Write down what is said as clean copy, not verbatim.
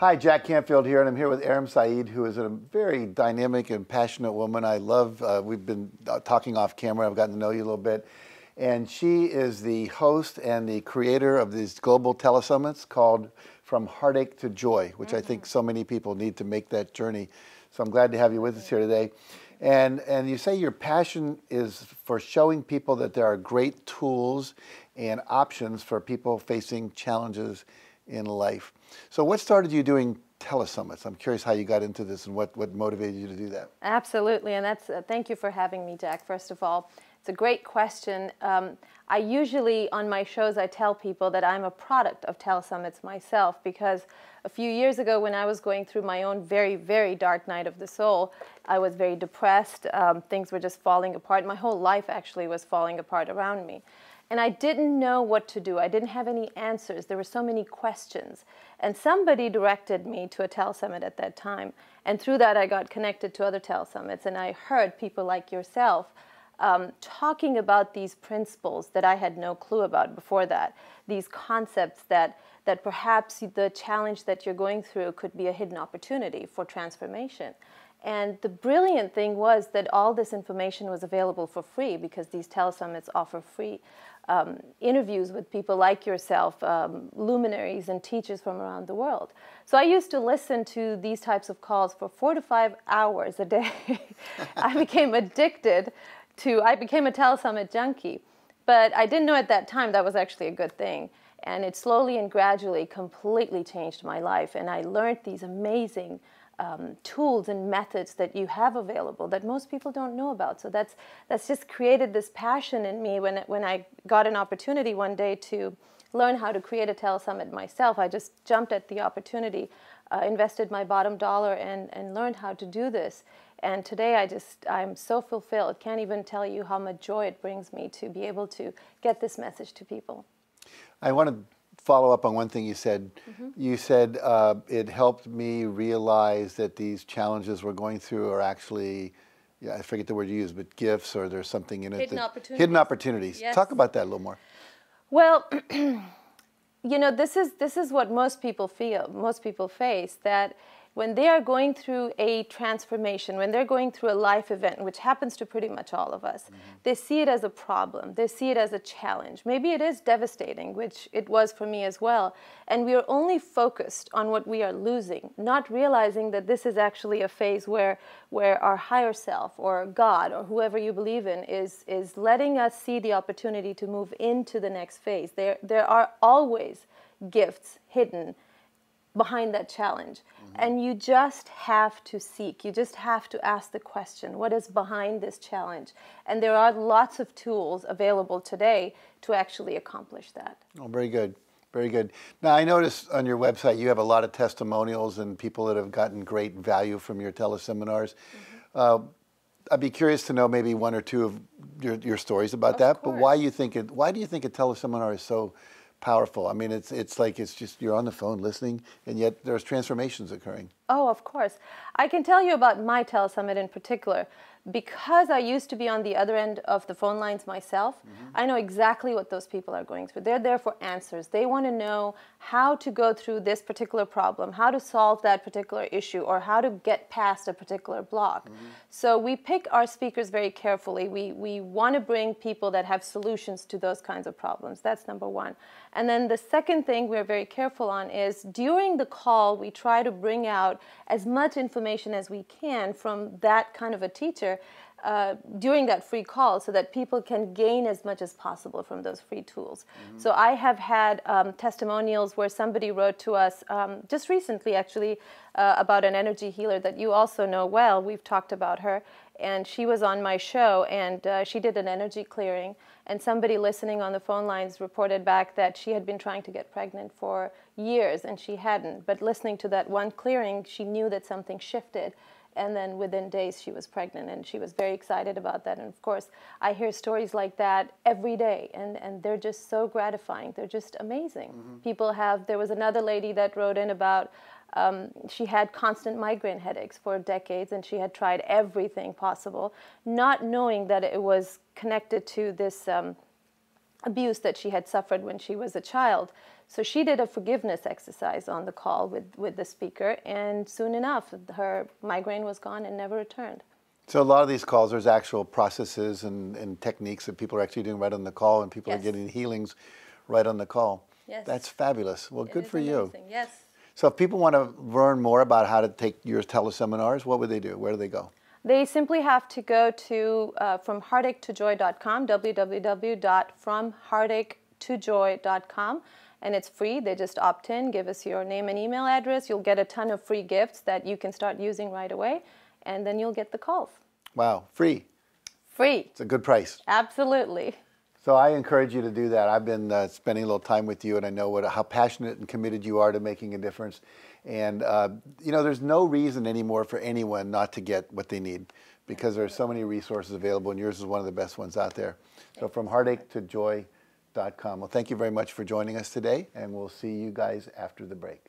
Hi, Jack Canfield here, and I'm here with Aram Saeed, who is a very dynamic and passionate woman. I love, we've been talking off camera, I've gotten to know you a little bit. And she is the host and the creator of these global telesummits called From Heartache to Joy, which I think so many people need to make that journey. So I'm glad to have you with us here today. And you say your passion is for showing people that there are great tools and options for people facing challenges in life. So what started you doing telesummits? I'm curious how you got into this and what motivated you to do that. Absolutely, and that's thank you for having me, Jack, first of all. It's a great question. I usually, on my shows, I tell people that I'm a product of telesummits myself, because a few years ago when I was going through my own very, very dark night of the soul, I was very depressed. Things were just falling apart. My whole life actually was falling apart around me. And I didn't know what to do. I didn't have any answers. There were so many questions. And somebody directed me to a telesummit at that time. And through that, I got connected to other telesummits. And I heard people like yourself talking about these principles that I had no clue about before that. These concepts that perhaps the challenge that you're going through could be a hidden opportunity for transformation. And the brilliant thing was that all this information was available for free, because these telesummits offer free interviews with people like yourself, luminaries and teachers from around the world. So I used to listen to these types of calls for 4 to 5 hours a day. I became addicted to, I became a telesummit junkie. But I didn't know at that time that was actually a good thing. And it slowly and gradually completely changed my life. And I learned these amazing tools and methods that you have available that most people don't know about. So that's just created this passion in me. When I got an opportunity one day to learn how to create a telesummit myself, I just jumped at the opportunity, invested my bottom dollar and learned how to do this. And today I'm so fulfilled. Can't even tell you how much joy it brings me to be able to get this message to people. I want to follow up on one thing you said. You said it helped me realize that these challenges we're going through are actually, I forget the word you used, but gifts, or there's something in it. Hidden opportunities. Hidden opportunities. Yes. Talk about that a little more. Well, you know, this is what most people feel, most people face, that when they are going through a transformation, when they're going through a life event, which happens to pretty much all of us, they see it as a problem. They see it as a challenge. Maybe it is devastating, which it was for me as well. And we are only focused on what we are losing, not realizing that this is actually a phase where our higher self or God or whoever you believe in is letting us see the opportunity to move into the next phase. There are always gifts hidden behind that challenge. And you just have to seek. You just have to ask the question, what is behind this challenge? And there are lots of tools available today to actually accomplish that. Oh, very good. Very good. Now, I noticed on your website you have a lot of testimonials and people that have gotten great value from your teleseminars. I'd be curious to know maybe one or two of your stories about that. But why do you think a teleseminar is so powerful? I mean, it's like it's just you're on the phone listening, and yet there's transformations occurring. Oh, of course. I can tell you about my telesummit in particular. Because I used to be on the other end of the phone lines myself, I know exactly what those people are going through. They're there for answers. They want to know how to go through this particular problem, how to solve that particular issue, or how to get past a particular block. So we pick our speakers very carefully. We want to bring people that have solutions to those kinds of problems. That's number one. And then the second thing we're very careful on is during the call, we try to bring out as much information as we can from that kind of a teacher during that free call, so that people can gain as much as possible from those free tools. So I have had testimonials where somebody wrote to us just recently, actually, about an energy healer that you also know well. We've talked about her, and she was on my show, and she did an energy clearing, and somebody listening on the phone lines reported back that she had been trying to get pregnant for years, and she hadn't. But listening to that one clearing, she knew that something shifted. And then within days, she was pregnant, and she was very excited about that. And of course, I hear stories like that every day, and they're just so gratifying. They're just amazing. People have, there was another lady that wrote in about, she had constant migraine headaches for decades, and she had tried everything possible, not knowing that it was connected to this abuse that she had suffered when she was a child. So she did a forgiveness exercise on the call with the speaker, and soon enough, her migraine was gone and never returned. So a lot of these calls, there's actual processes and techniques that people are actually doing right on the call, and people are getting healings right on the call. Yes. That's fabulous. Well, good for you. Yes. So if people want to learn more about how to take your teleseminars, what would they do? Where do they go? They simply have to go to fromheartache2joy.com, www.fromheartache2joy.com, and it's free. They just opt in, give us your name and email address. You'll get a ton of free gifts that you can start using right away, and then you'll get the calls. Wow, free. Free. It's a good price. Absolutely. So I encourage you to do that. I've been spending a little time with you, and I know how passionate and committed you are to making a difference. And, you know, there's no reason anymore for anyone not to get what they need, because there's so many resources available, and yours is one of the best ones out there. So from heartache2joy.com. Well, thank you very much for joining us today, and we'll see you guys after the break.